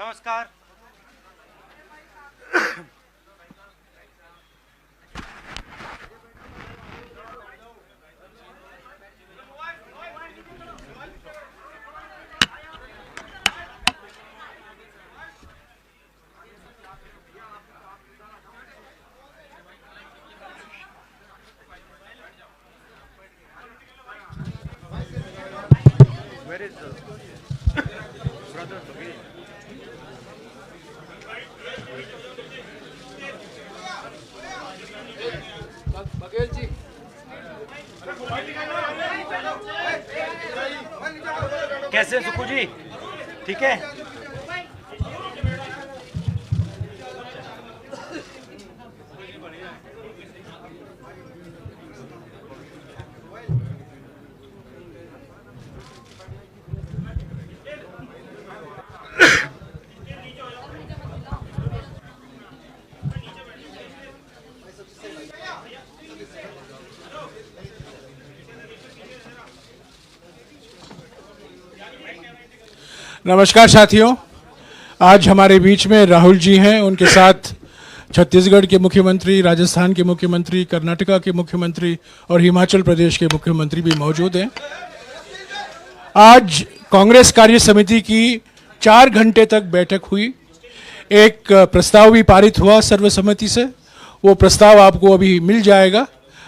नमस्कार। Where is the brother? Baghel ji, कैसे हैं सुखू जी? ठीक है। नमस्कार साथियों, आज हमारे बीच में राहुल जी हैं। उनके साथ छत्तीसगढ़ के मुख्यमंत्री, राजस्थान के मुख्यमंत्री, कर्नाटका के मुख्यमंत्री और हिमाचल प्रदेश के मुख्यमंत्री भी मौजूद हैं। आज कांग्रेस कार्य समिति की 4 घंटे तक बैठक हुई। एक प्रस्ताव भी पारित हुआ सर्वसम्मति से। वो प्रस्ताव आपको अभी मिल जाएगा।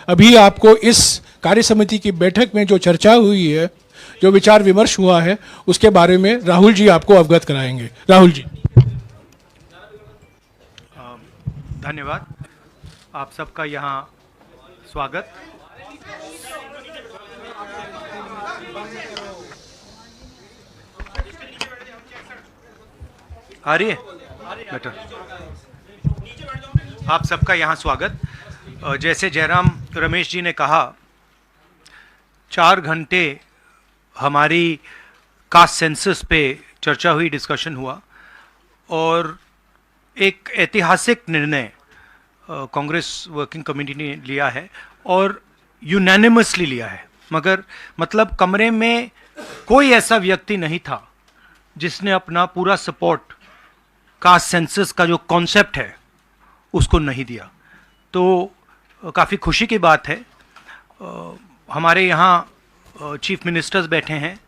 अभी आपको इस कार्य समिति की बैठक में जो चर्चा हुई है, जो विचार विमर्श हुआ है, उसके बारे में राहुल जी आपको अवगत कराएंगे। राहुल जी। धन्यवाद। आप सबका यहाँ स्वागत। आ रही है बेटर? आप सबका यहाँ स्वागत। जैसे जयराम रमेश जी ने कहा, 4 घंटे हमारी कास्ट सेंसस पे चर्चा हुई, डिस्कशन हुआ और एक ऐतिहासिक निर्णय कांग्रेस वर्किंग कमेटी ने लिया है और यूनानिमसली लिया है। मगर मतलब कमरे में कोई ऐसा व्यक्ति नहीं था जिसने अपना पूरा सपोर्ट कास्ट सेंसस का जो कॉन्सेप्ट है उसको नहीं दिया। तो काफ़ी खुशी की बात है। हमारे यहाँ चीफ मिनिस्टर्स बैठे हैं।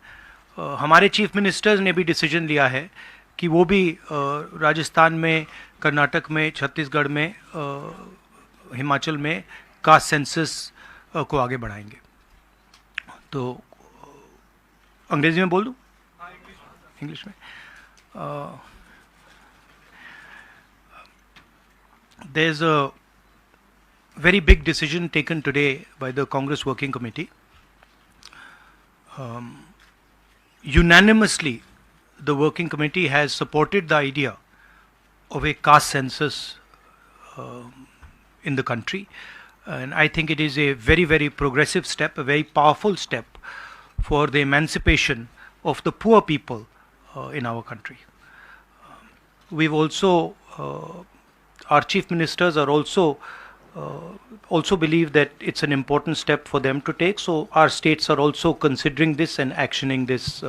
हमारे चीफ मिनिस्टर्स ने भी डिसीजन लिया है कि वो भी राजस्थान में, कर्नाटक में, छत्तीसगढ़ में, हिमाचल में कास्ट सेंसस को आगे बढ़ाएंगे। तो अंग्रेजी में बोल दूँ? इंग्लिश में। There is a very big decision taken today by the Congress Working Committee. Unanimously, the Working Committee has supported the idea of a caste census in the country. And I think it is a very, very progressive step, a very powerful step for the emancipation of the poor people in our country. We've also, our chief ministers are also believe that it's an important step for them to take. So our states are also considering this and actioning this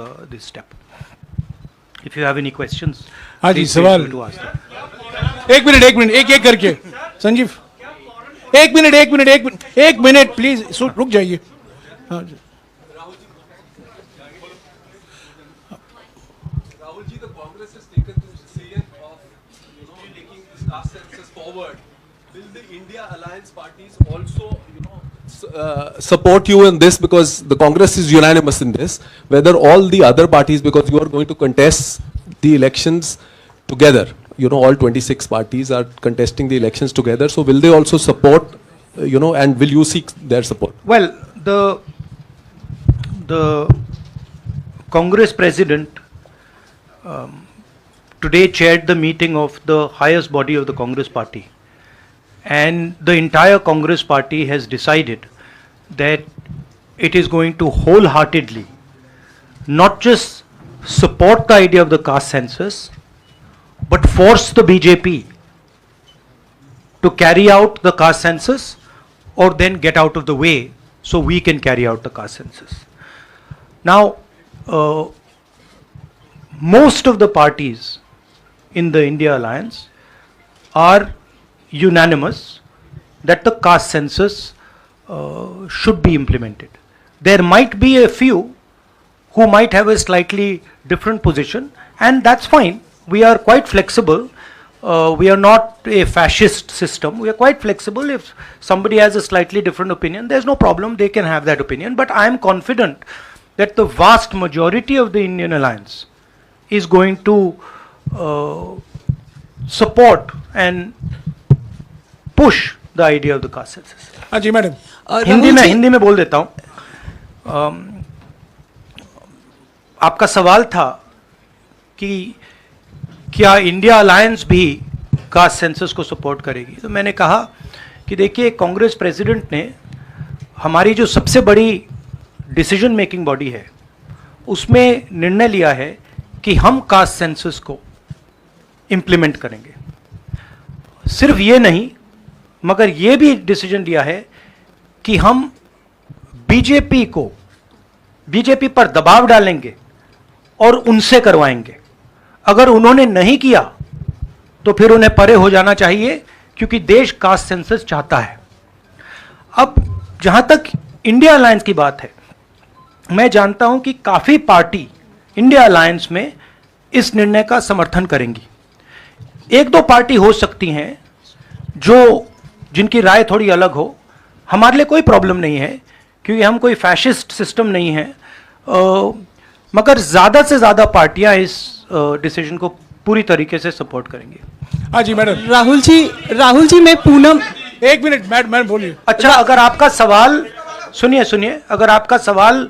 step. If you have any questions, please feel free to ask them. एक minute एक करके संजीव, एक minute please रुक जाइए। हाँ जी। Rahul ji, the Congress has taken this decision of taking this caste census forward. Will the India Alliance parties also support you in this, because the Congress is unanimous in this? Whether all the other parties, because you are going to contest the elections together, all 26 parties are contesting the elections together, so will they also support, and will you seek their support? Well, the Congress president today chaired the meeting of the highest body of the Congress party, and the entire Congress party has decided that it is going to wholeheartedly not just support the idea of the caste census, but force the BJP to carry out the caste census or then get out of the way so we can carry out the caste census. Now, most of the parties in the India alliance are unanimous that the caste census should be implemented. There might be a few who might have a slightly different position, and that's fine. We are quite flexible. We are not a fascist system. We are quite flexible. If somebody has a slightly different opinion, there's no problem. They can have that opinion. But I am confident that the vast majority of the Indian alliance is going to support and push the idea of the caste census. हाँ जी madam. Hindi में बोल देता हूँ. आपका सवाल था कि क्या इंडिया अलायंस भी कास्ट सेंसस को सपोर्ट करेगी. तो मैंने कहा कि देखिए, कांग्रेस प्रेसिडेंट ने हमारी जो सबसे बड़ी डिसीजन मेकिंग बॉडी है उसमें निर्णय लिया है कि हम कास्ट सेंसस को इम्प्लीमेंट करेंगे. सिर्फ ये नहीं, मगर ये भी डिसीजन लिया है कि हम बीजेपी पर दबाव डालेंगे और उनसे करवाएंगे. अगर उन्होंने नहीं किया तो फिर उन्हें परे हो जाना चाहिए, क्योंकि देश कास्ट सेंसस चाहता है. अब जहां तक इंडिया अलायंस की बात है, मैं जानता हूं कि काफी पार्टी इंडिया अलायंस में इस निर्णय का समर्थन करेंगी. एक दो पार्टी हो सकती हैं जिनकी राय थोड़ी अलग हो. हमारे लिए कोई प्रॉब्लम नहीं है, क्योंकि हम कोई फैशिस्ट सिस्टम नहीं है. मगर ज़्यादा से ज़्यादा पार्टियां इस डिसीजन को पूरी तरीके से सपोर्ट करेंगी. हाँ जी मैडम. राहुल जी मैं पूनम. एक मिनट मैडम बोलिए. अच्छा, अगर आपका सवाल सुनिए, अगर आपका सवाल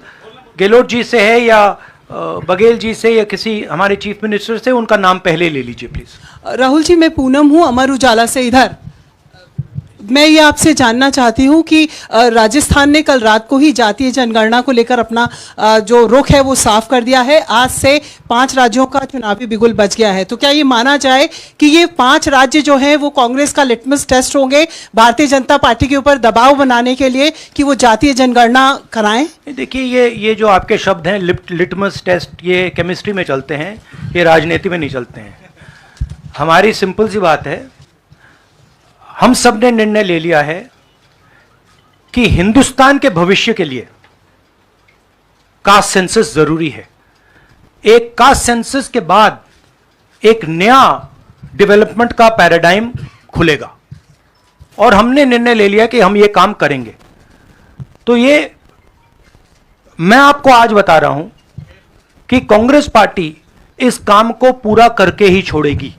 गहलोत जी से है या बघेल जी से या किसी हमारे चीफ मिनिस्टर से, उनका नाम पहले ले लीजिए प्लीज. राहुल जी मैं पूनम हूँ, अमर उजाला से. इधर मैं ये आपसे जानना चाहती हूँ कि राजस्थान ने कल रात को ही जातीय जनगणना को लेकर अपना जो रुख है वो साफ कर दिया है. आज से 5 राज्यों का चुनावी बिगुल बच गया है. तो क्या ये माना जाए कि ये 5 राज्य जो हैं वो कांग्रेस का लिटमस टेस्ट होंगे भारतीय जनता पार्टी के ऊपर दबाव बनाने के लिए कि वो जातीय जनगणना कराएं? देखिए, ये जो आपके शब्द हैं लिटमस टेस्ट, ये केमिस्ट्री में चलते हैं, ये राजनीति में नहीं चलते हैं. हमारी सिंपल सी बात है, हम सब ने निर्णय ले लिया है कि हिंदुस्तान के भविष्य के लिए कास्ट सेंसस जरूरी है. एक कास्ट सेंसस के बाद एक नया डेवलपमेंट का पैराडाइम खुलेगा, और हमने निर्णय ले लिया कि हम ये काम करेंगे. तो ये मैं आपको आज बता रहा हूं कि कांग्रेस पार्टी इस काम को पूरा करके ही छोड़ेगी.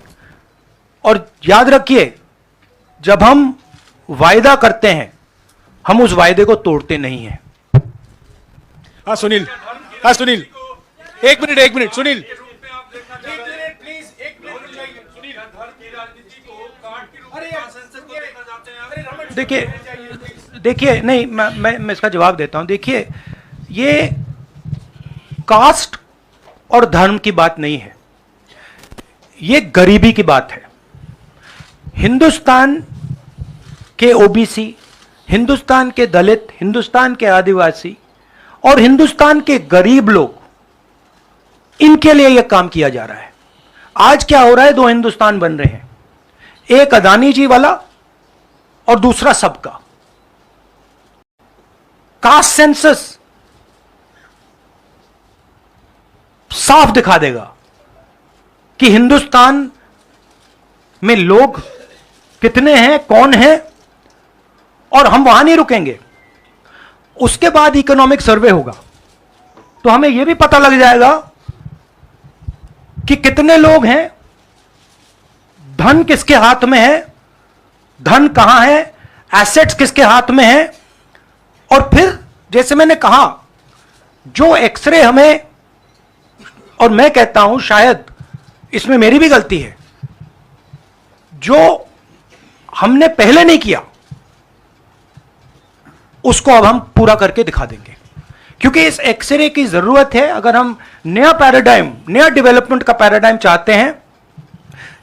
और याद रखिए, जब हम वायदा करते हैं, हम उस वायदे को तोड़ते नहीं हैं. हाँ सुनील. एक मिनट सुनील. देखिए नहीं, मैं इसका जवाब देता हूं. देखिए, ये कास्ट और धर्म की बात नहीं है, ये गरीबी की बात है. हिंदुस्तान के ओबीसी, हिंदुस्तान के दलित, हिंदुस्तान के आदिवासी और हिंदुस्तान के गरीब लोग, इनके लिए यह काम किया जा रहा है. आज क्या हो रहा है, 2 हिंदुस्तान बन रहे हैं, एक अदानी जी वाला और दूसरा सबका. कास्ट सेंसस साफ दिखा देगा कि हिंदुस्तान में लोग कितने हैं, कौन है, और हम वहां नहीं रुकेंगे. उसके बाद इकोनॉमिक सर्वे होगा, तो हमें यह भी पता लग जाएगा कि कितने लोग हैं, धन किसके हाथ में है, धन कहां है, एसेट्स किसके हाथ में है. और फिर जैसे मैंने कहा, जो एक्सरे हमें, और मैं कहता हूं शायद इसमें मेरी भी गलती है, जो हमने पहले नहीं किया उसको अब हम पूरा करके दिखा देंगे, क्योंकि इस एक्सरे की जरूरत है. अगर हम नया पैराडाइम, नया डेवलपमेंट का पैराडाइम चाहते हैं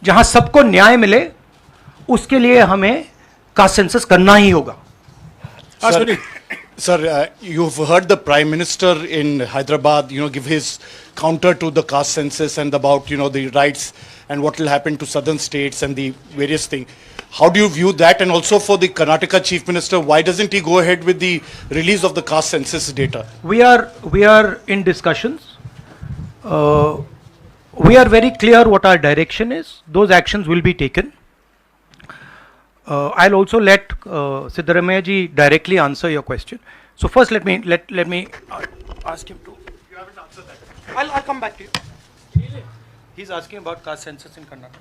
जहां सबको न्याय मिले, उसके लिए हमें कास्ट सेंसस करना ही होगा. Sir, you've heard the Prime Minister in Hyderabad, give his counter to the caste census and about, the rights and what will happen to southern states and the various things. How do you view that? And also for the Karnataka Chief Minister, why doesn't he go ahead with the release of the caste census data? We are in discussions. We are very clear what our direction is. Those actions will be taken. I'll also let Siddaramaiah ji directly answer your question. So first, let me ask him to. You haven't answered that. I'll come back to you. He's asking about caste census in Karnataka.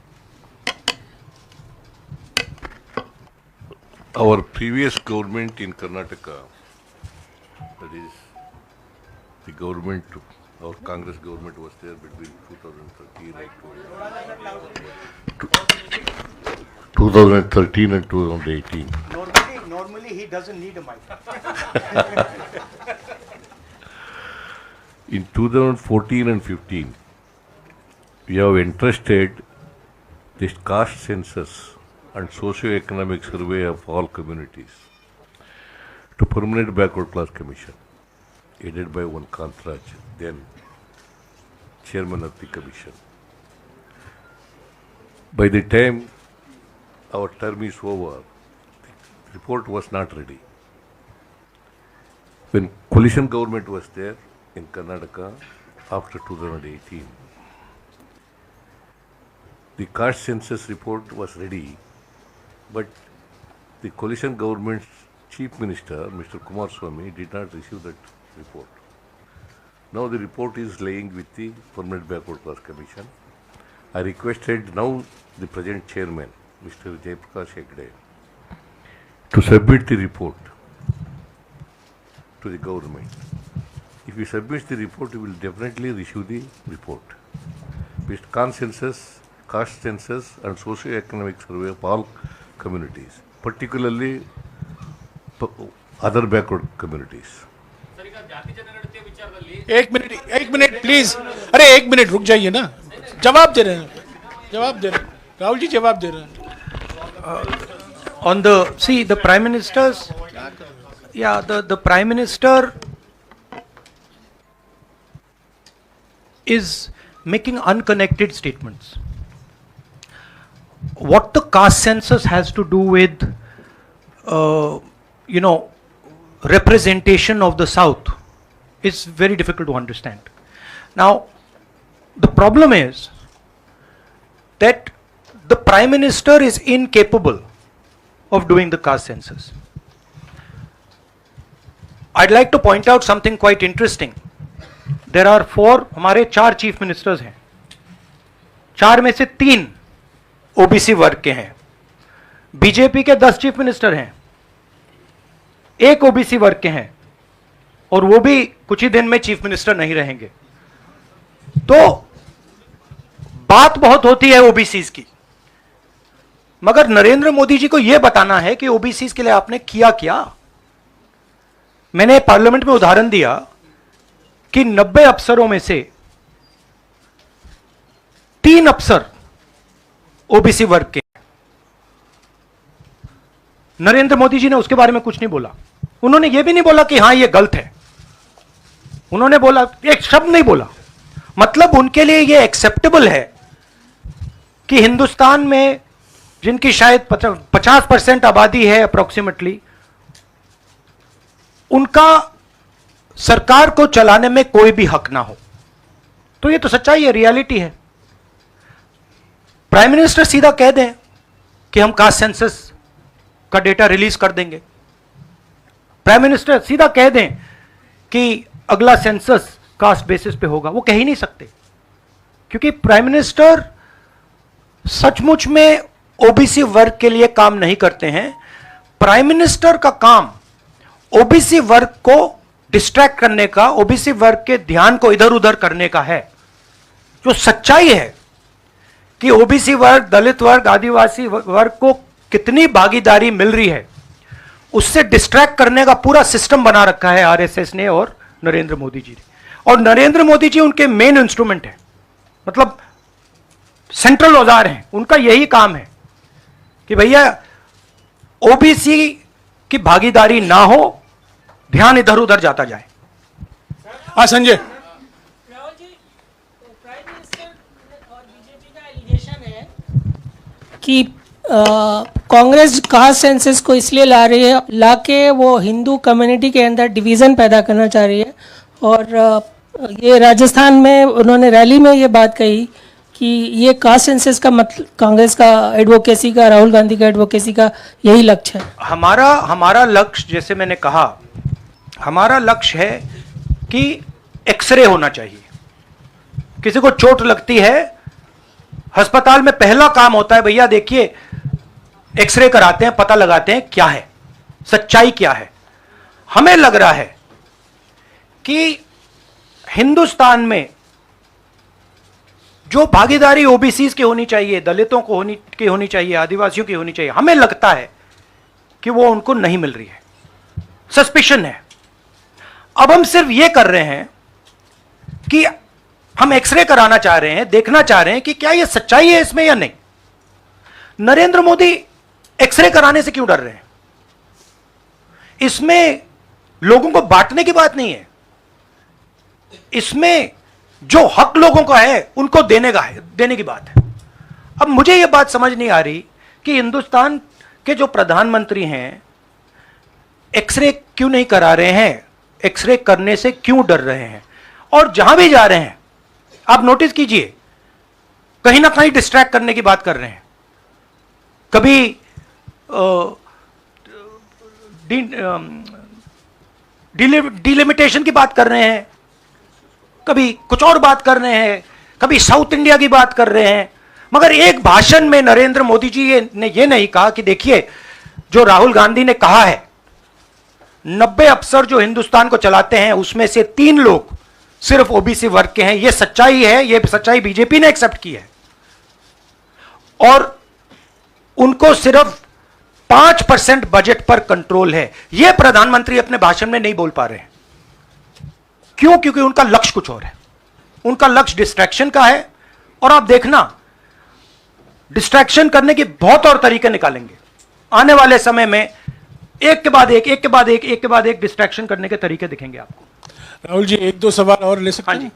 Our previous government in Karnataka, that is, the government, our Congress government was there between 2013 and 2018. Normally he doesn't need a mic. In 2014 and 15, we have entrusted this caste census and socio-economic survey of all communities to Permanent Backward Class Commission, headed by one Kantraj, then chairman of the commission. By the time our term is over, the report was not ready. When coalition government was there in Karnataka after 2018, the caste census report was ready, but the coalition government's chief minister, Mr. Kumaraswamy, did not receive that report. Now the report is lying with the Permanent Backward Class Commission. I requested now the present chairman, Mr. Jayaprakash Hegde, to submit the report to the government. If he submits the report, he will definitely receive the report. With caste census and socio-economic survey of all communities, particularly other backward communities. एक minute please, अरे एक minute रुक जाइए ना, जवाब दे रहे हैं राहुल जी, जवाब दे रहे हैं. On the Prime Minister's, the Prime Minister is making unconnected statements. What the caste census has to do with, representation of the South is very difficult to understand. Now, the problem is that the Prime Minister is incapable of doing the caste census. I'd like to point out something quite interesting. There are हमारे 4 chief ministers हैं, 4 में से 3 OBC वर्ग के हैं. BJP के 10 chief minister हैं, 1 OBC वर्ग के हैं, और वो भी कुछ ही दिन में चीफ मिनिस्टर नहीं रहेंगे. तो बात बहुत होती है ओबीसीज की, मगर नरेंद्र मोदी जी को यह बताना है कि ओबीसीज के लिए आपने किया क्या. मैंने पार्लियामेंट में उदाहरण दिया कि 90 अफसरों में से 3 अफसर ओबीसी वर्ग के. नरेंद्र मोदी जी ने उसके बारे में कुछ नहीं बोला. उन्होंने यह भी नहीं बोला कि हां यह गलत है. उन्होंने बोला, एक शब्द नहीं बोला. मतलब उनके लिए यह एक्सेप्टेबल है कि हिंदुस्तान में जिनकी शायद 50% आबादी है अप्रोक्सीमेटली, उनका सरकार को चलाने में कोई भी हक ना हो. तो यह तो सच्चाई है, रियलिटी है. प्राइम मिनिस्टर सीधा कह दें कि हम कास्ट सेंसस का डेटा रिलीज कर देंगे. प्राइम मिनिस्टर सीधा कह दें कि अगला सेंसस कास्ट बेसिस पे होगा. वो कह ही नहीं सकते, क्योंकि प्राइम मिनिस्टर सचमुच में ओबीसी वर्ग के लिए काम नहीं करते हैं. प्राइम मिनिस्टर का काम ओबीसी वर्ग को डिस्ट्रैक्ट करने का, ओबीसी वर्ग के ध्यान को इधर उधर करने का है. जो सच्चाई है कि ओबीसी वर्ग, दलित वर्ग, आदिवासी वर्ग को कितनी भागीदारी मिल रही है, उससे डिस्ट्रैक्ट करने का पूरा सिस्टम बना रखा है आरएसएस ने और नरेंद्र मोदी जी ने. और नरेंद्र मोदी जी उनके मेन इंस्ट्रूमेंट है, मतलब सेंट्रल औजार हैं. उनका यही काम है कि भैया ओबीसी की भागीदारी ना हो ध्यान इधर उधर जाता जाए। हाँ संजय। राहुल जी, प्राइम मिनिस्टर और बीजेपी का एलिगेशन है कि कांग्रेस कास्ट सेंसस को इसलिए लाके वो हिंदू कम्युनिटी के अंदर डिवीज़न पैदा करना चाह रही है। और ये राजस्थान में उन्होंने रैली में ये बात कही कि ये कास्ट सेंसस का मतलब कांग्रेस का एडवोकेसी का, राहुल गांधी का एडवोकेसी का यही लक्ष्य है। हमारा लक्ष्य, जैसे मैंने कहा, हमारा लक्ष्य है कि एक्सरे होना चाहिए। किसी को चोट लगती है, अस्पताल में पहला काम होता है, भैया देखिए एक्सरे कराते हैं, पता लगाते हैं क्या है, सच्चाई क्या है। हमें लग रहा है कि हिंदुस्तान में जो भागीदारी ओबीसी की होनी चाहिए, दलितों को होनी चाहिए, आदिवासियों की होनी चाहिए, हमें लगता है कि वो उनको नहीं मिल रही है। सस्पिशन है। अब हम सिर्फ ये कर रहे हैं कि हम एक्सरे कराना चाह रहे हैं, देखना चाह रहे हैं कि क्या ये सच्चाई है इसमें या नहीं। नरेंद्र मोदी एक्सरे कराने से क्यों डर रहे हैं? इसमें लोगों को बांटने की बात नहीं है, इसमें जो हक लोगों का है उनको देने की बात है। अब मुझे यह बात समझ नहीं आ रही कि हिंदुस्तान के जो प्रधानमंत्री हैं एक्सरे क्यों नहीं करा रहे हैं, एक्सरे करने से क्यों डर रहे हैं। और जहां भी जा रहे हैं आप नोटिस कीजिए, कहीं ना कहीं डिस्ट्रैक्ट करने की बात कर रहे हैं। कभी डिलिमिटेशन की बात कर रहे हैं, कभी कुछ और बात कर रहे हैं, कभी साउथ इंडिया की बात कर रहे हैं। मगर एक भाषण में नरेंद्र मोदी जी ने यह नहीं कहा कि देखिए जो राहुल गांधी ने कहा है 90 अफसर जो हिंदुस्तान को चलाते हैं उसमें से 3 लोग सिर्फ ओबीसी वर्ग के हैं। यह सच्चाई है, यह सच्चाई बीजेपी ने एक्सेप्ट की है। और उनको सिर्फ 5% बजट पर कंट्रोल है। यह प्रधानमंत्री अपने भाषण में नहीं बोल पा रहे हैं। क्यों? क्योंकि उनका लक्ष्य कुछ और है। उनका लक्ष्य डिस्ट्रैक्शन का है। और आप देखना, डिस्ट्रैक्शन करने के बहुत और तरीके निकालेंगे आने वाले समय में। एक के बाद एक डिस्ट्रैक्शन करने के तरीके दिखेंगे आपको। राहुल जी 1-2 सवाल और ले सकते हैं?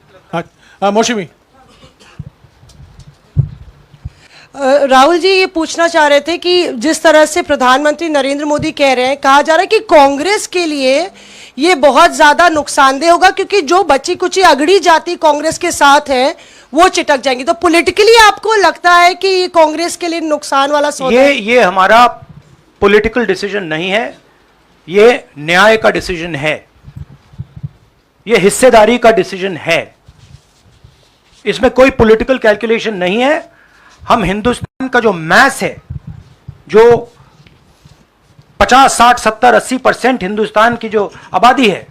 हाँ मौसमी। राहुल जी ये पूछना चाह रहे थे कि जिस तरह से प्रधानमंत्री नरेंद्र मोदी कह रहे हैं, कहा जा रहा है कि कांग्रेस के लिए ये बहुत ज्यादा नुकसानदेह होगा क्योंकि जो बची कुची अगड़ी जाति कांग्रेस के साथ है वो चिटक जाएंगी। तो पॉलिटिकली आपको लगता है कि ये कांग्रेस के लिए नुकसान वाला सौदा है? ये हमारा पॉलिटिकल डिसीजन नहीं है, ये न्याय का डिसीजन है, ये हिस्सेदारी का डिसीजन है। इसमें कोई पॉलिटिकल कैलकुलेशन नहीं है। हम हिंदुस्तान का जो मैस है, जो 50, 60, 70, 80% हिंदुस्तान की जो आबादी है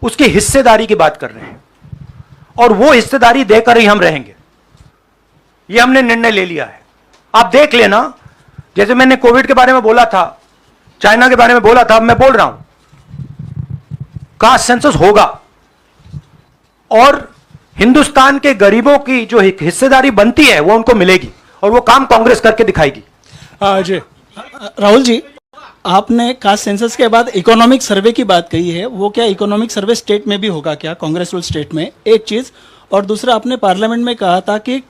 उसकी हिस्सेदारी की बात कर रहे हैं। और वो हिस्सेदारी देकर ही हम रहेंगे, ये हमने निर्णय ले लिया है। आप देख लेना, जैसे मैंने कोविड के बारे में बोला था, चाइना के बारे में बोला था, अब मैं बोल रहा हूं कास्ट सेंसस होगा और हिंदुस्तान के गरीबों की जो हिस्सेदारी बनती है वो उनको मिलेगी और वो काम कांग्रेस करके दिखाएगी। अजय। राहुल जी, आपने कास्ट सेंसस के बाद इकोनॉमिक सर्वे की बात कही है, वो क्या इकोनॉमिक सर्वे स्टेट में भी होगा क्या, कांग्रेस रूल स्टेट में? एक चीज। और दूसरा, आपने पार्लियामेंट में कहा था कि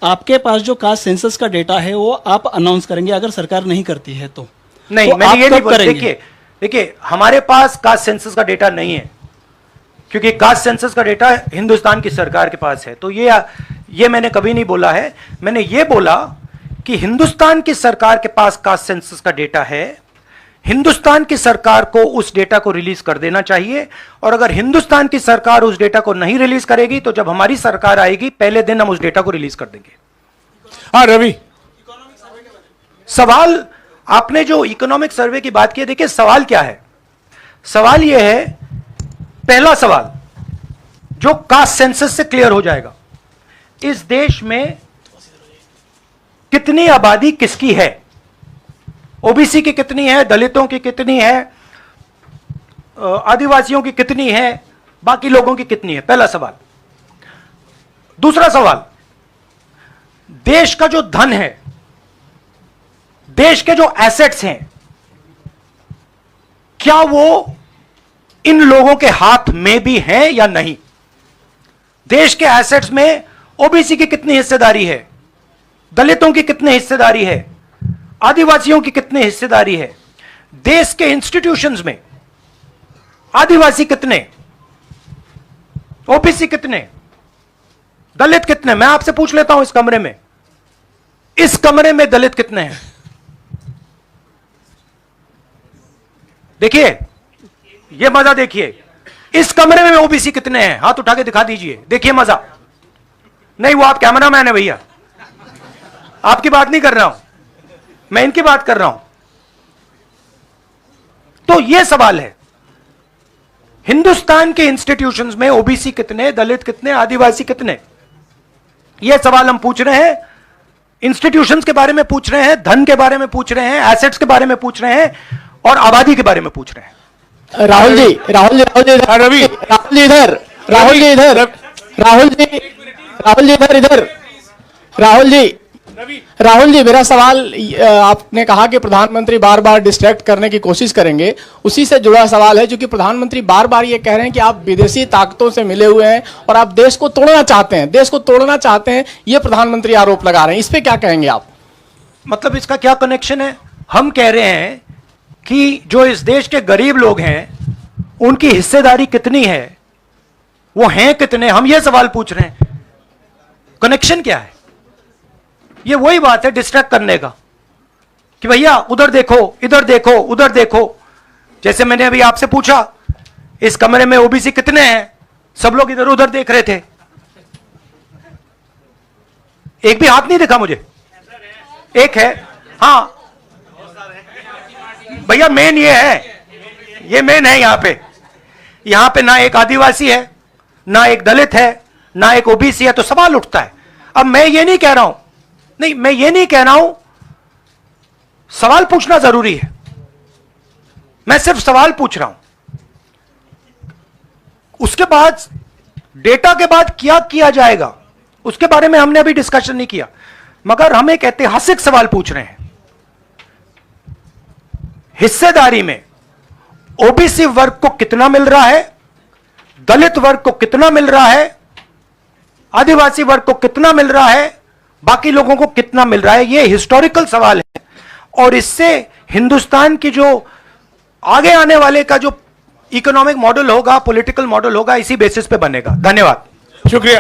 आपके पास जो कास्ट सेंसस का डेटा है वो आप अनाउंस करेंगे अगर सरकार नहीं करती है तो। नहीं, मैंने ये नहीं बोला। देखिए हमारे पास कास्ट सेंसस का डेटा नहीं है क्योंकि कास्ट सेंसस का डेटा हिंदुस्तान की सरकार के पास है। तो ये मैंने कभी नहीं बोला है। मैंने ये बोला कि हिंदुस्तान की सरकार के पास कास्ट सेंसस का डेटा है, हिंदुस्तान की सरकार को उस डेटा को रिलीज कर देना चाहिए। और अगर हिंदुस्तान की सरकार उस डेटा को नहीं रिलीज करेगी तो जब हमारी सरकार आएगी पहले दिन हम उस डेटा को रिलीज कर देंगे। हाँ रवि। सवाल, आपने जो इकोनॉमिक सर्वे की बात की है, देखिए सवाल क्या है। सवाल यह है, पहला सवाल जो कास्ट सेंसस से क्लियर हो जाएगा, इस देश में कितनी आबादी किसकी है, ओबीसी की कितनी है, दलितों की कितनी है, आदिवासियों की कितनी है, बाकी लोगों की कितनी है, पहला सवाल। दूसरा सवाल, देश का जो धन है, देश के जो एसेट्स हैं, क्या वो इन लोगों के हाथ में भी हैं या नहीं? देश के एसेट्स में ओबीसी की कितनी हिस्सेदारी है, दलितों की कितनी हिस्सेदारी है, आदिवासियों की कितनी हिस्सेदारी है, देश के इंस्टीट्यूशंस में आदिवासी कितने, ओबीसी कितने, दलित कितने? मैं आपसे पूछ लेता हूं, इस कमरे में दलित कितने हैं? देखिए, ये मजा देखिए, इस कमरे में ओबीसी कितने हैं? हाथ उठा के दिखा दीजिए, देखिए मजा। नहीं, वो आप कैमरामैन है भैया, आपकी बात नहीं कर रहा हूं मैं, इनकी बात कर रहा हूं। तो यह सवाल है, हिंदुस्तान के इंस्टीट्यूशंस में ओबीसी कितने, दलित कितने, आदिवासी कितने? यह सवाल हम पूछ रहे हैं। इंस्टीट्यूशंस के बारे में पूछ रहे हैं, धन के बारे में पूछ रहे हैं, एसेट्स के बारे में पूछ रहे हैं, और आबादी के बारे में पूछ रहे हैं। राहुल जी इधर, राहुल जी, मेरा सवाल, आपने कहा कि प्रधानमंत्री बार बार डिस्ट्रैक्ट करने की कोशिश करेंगे, उसी से जुड़ा सवाल है, क्योंकि प्रधानमंत्री बार बार ये कह रहे हैं कि आप विदेशी ताकतों से मिले हुए हैं और आप देश को तोड़ना चाहते हैं, ये प्रधानमंत्री आरोप लगा रहे हैं, इस पे क्या कहेंगे आप? मतलब इसका क्या कनेक्शन है? हम कह रहे हैं कि जो इस देश के गरीब लोग हैं उनकी हिस्सेदारी कितनी है, वो हैं कितने, हम ये सवाल पूछ रहे हैं। कनेक्शन क्या है? ये वही बात है डिस्ट्रैक्ट करने का, कि भैया उधर देखो, इधर देखो, उधर देखो। जैसे मैंने अभी आपसे पूछा, इस कमरे में ओबीसी कितने हैं, सब लोग इधर उधर देख रहे थे, एक भी हाथ नहीं दिखा मुझे। एक है, हाँ भैया, मेन ये है, ये मेन है। यहां पे ना एक आदिवासी है, ना एक दलित है, ना एक ओबीसी है, तो सवाल उठता है। अब मैं ये नहीं कह रहा हूं, सवाल पूछना जरूरी है, मैं सिर्फ सवाल पूछ रहा हूं। उसके बाद डेटा के बाद क्या किया जाएगा उसके बारे में हमने अभी डिस्कशन नहीं किया, मगर हम एक ऐतिहासिक सवाल पूछ रहे हैं। हिस्सेदारी में ओबीसी वर्ग को कितना मिल रहा है, दलित वर्ग को कितना मिल रहा है, आदिवासी वर्ग को कितना मिल रहा है, बाकी लोगों को कितना मिल रहा है? यह हिस्टोरिकल सवाल है, और इससे हिंदुस्तान की जो आगे आने वाले का जो इकोनॉमिक मॉडल होगा, पॉलिटिकल मॉडल होगा, इसी बेसिस पे बनेगा। धन्यवाद, शुक्रिया।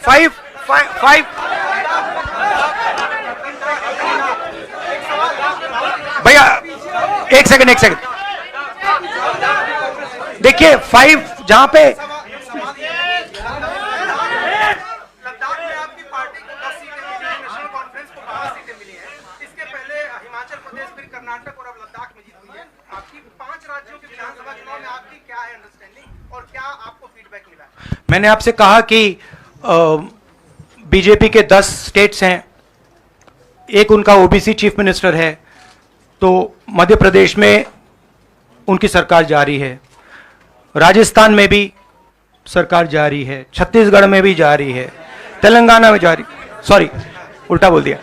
फाइव भैया, एक सेकंड देखिए, 5 जहां पे मैंने आपसे कहा कि बीजेपी के 10 स्टेट्स हैं, एक उनका ओबीसी चीफ मिनिस्टर है, तो मध्य प्रदेश में उनकी सरकार जारी है, राजस्थान में भी सरकार जारी है, छत्तीसगढ़ में भी जारी है, तेलंगाना में जारी, सॉरी उल्टा बोल दिया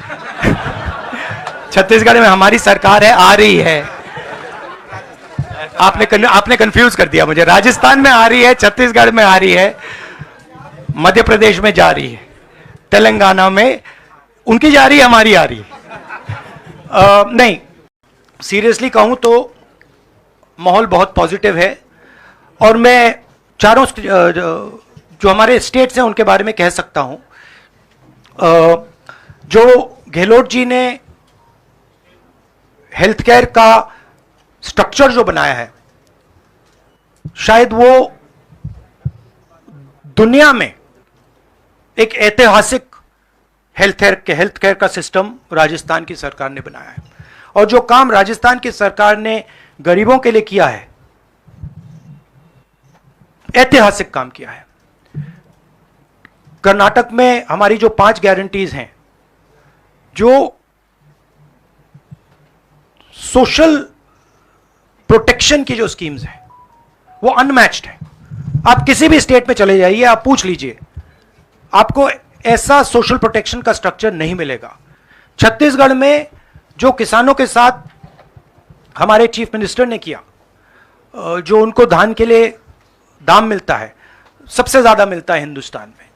छत्तीसगढ़ में हमारी सरकार है, आ रही है, आपने कंफ्यूज कर दिया मुझे। राजस्थान में आ रही है, छत्तीसगढ़ में आ रही है, मध्य प्रदेश में जा रही है, तेलंगाना में उनकी जा रही है, हमारी आ रही है। नहीं, सीरियसली कहूं तो माहौल बहुत पॉजिटिव है, और मैं चारों जो हमारे स्टेट्स हैं उनके बारे में कह सकता हूं। जो गहलोत जी ने हेल्थ केयर का स्ट्रक्चर जो बनाया है, शायद वो दुनिया में एक ऐतिहासिक हेल्थ केयर का सिस्टम राजस्थान की सरकार ने बनाया है, और जो काम राजस्थान की सरकार ने गरीबों के लिए किया है, ऐतिहासिक काम किया है। कर्नाटक में हमारी जो 5 गारंटीज हैं, जो सोशल प्रोटेक्शन की जो स्कीम्स हैं, वो अनमैच्ड है। आप किसी भी स्टेट में चले जाइए, आप पूछ लीजिए, आपको ऐसा सोशल प्रोटेक्शन का स्ट्रक्चर नहीं मिलेगा। छत्तीसगढ़ में जो किसानों के साथ हमारे चीफ मिनिस्टर ने किया, जो उनको धान के लिए दाम मिलता है, सबसे ज़्यादा मिलता है हिंदुस्तान में।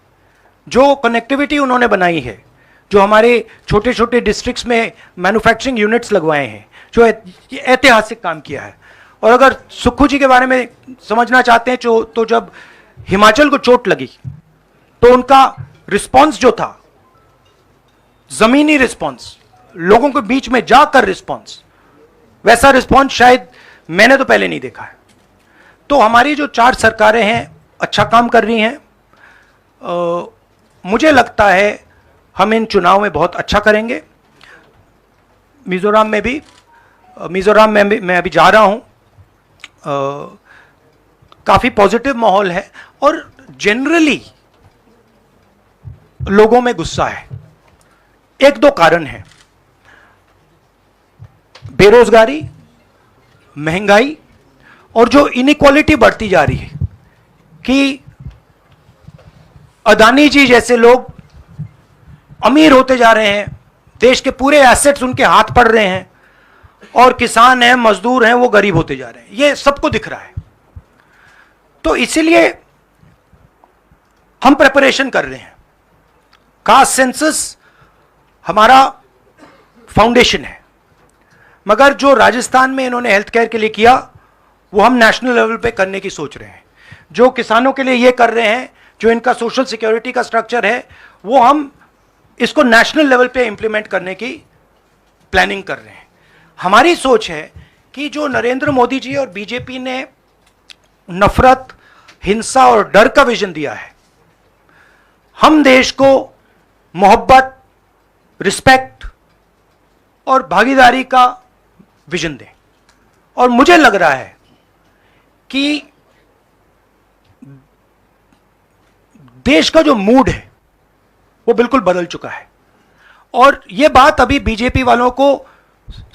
जो कनेक्टिविटी उन्होंने बनाई है, जो हमारे छोटे छोटे डिस्ट्रिक्ट्स में मैन्युफैक्चरिंग यूनिट्स लगवाए हैं, जो ऐतिहासिक काम किया है। और अगर सुक्खू जी के बारे में समझना चाहते हैं तो जब हिमाचल को चोट लगी तो उनका रिस्पॉन्स जो था, जमीनी रिस्पॉन्स, लोगों के बीच में जाकर रिस्पॉन्स, वैसा रिस्पॉन्स शायद मैंने तो पहले नहीं देखा है। तो हमारी जो 4 सरकारें हैं अच्छा काम कर रही हैं। मुझे लगता है हम इन चुनाव में बहुत अच्छा करेंगे। मिजोरम में मैं अभी जा रहा हूं, काफी पॉजिटिव माहौल है और जनरली लोगों में गुस्सा है। 1-2 कारण हैं, बेरोजगारी, महंगाई और जो इनइक्वालिटी बढ़ती जा रही है कि अदानी जी जैसे लोग अमीर होते जा रहे हैं, देश के पूरे एसेट्स उनके हाथ पड़ रहे हैं, और किसान हैं, मजदूर हैं, वो गरीब होते जा रहे हैं। ये सबको दिख रहा है। तो इसीलिए हम प्रिपरेशन कर रहे हैं। कास्ट सेंसस हमारा फाउंडेशन है, मगर जो राजस्थान में इन्होंने हेल्थ केयर के लिए किया वो हम नेशनल लेवल पे करने की सोच रहे हैं। जो किसानों के लिए ये कर रहे हैं, जो इनका सोशल सिक्योरिटी का स्ट्रक्चर है, वो हम इसको नेशनल लेवल पे इंप्लीमेंट करने की प्लानिंग कर रहे हैं। हमारी सोच है कि जो नरेंद्र मोदी जी और बीजेपी ने नफरत, हिंसा और डर का विजन दिया है, हम देश को मोहब्बत, रिस्पेक्ट और भागीदारी का विजन दें। और मुझे लग रहा है कि देश का जो मूड है वो बिल्कुल बदल चुका है। और ये बात अभी बीजेपी वालों को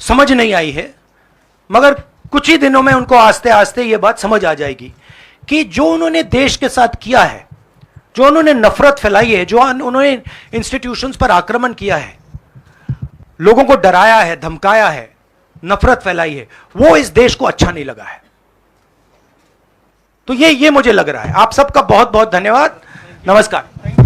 समझ नहीं आई है, मगर कुछ ही दिनों में उनको आस्ते आस्ते ये बात समझ आ जाएगी कि जो उन्होंने देश के साथ किया है, जो उन्होंने नफरत फैलाई है, जो उन्होंने इंस्टीट्यूशंस पर आक्रमण किया है, लोगों को डराया है, धमकाया है, नफरत फैलाई है, वो इस देश को अच्छा नहीं लगा है। तो ये मुझे लग रहा है। आप सबका बहुत बहुत धन्यवाद। नमस्कार।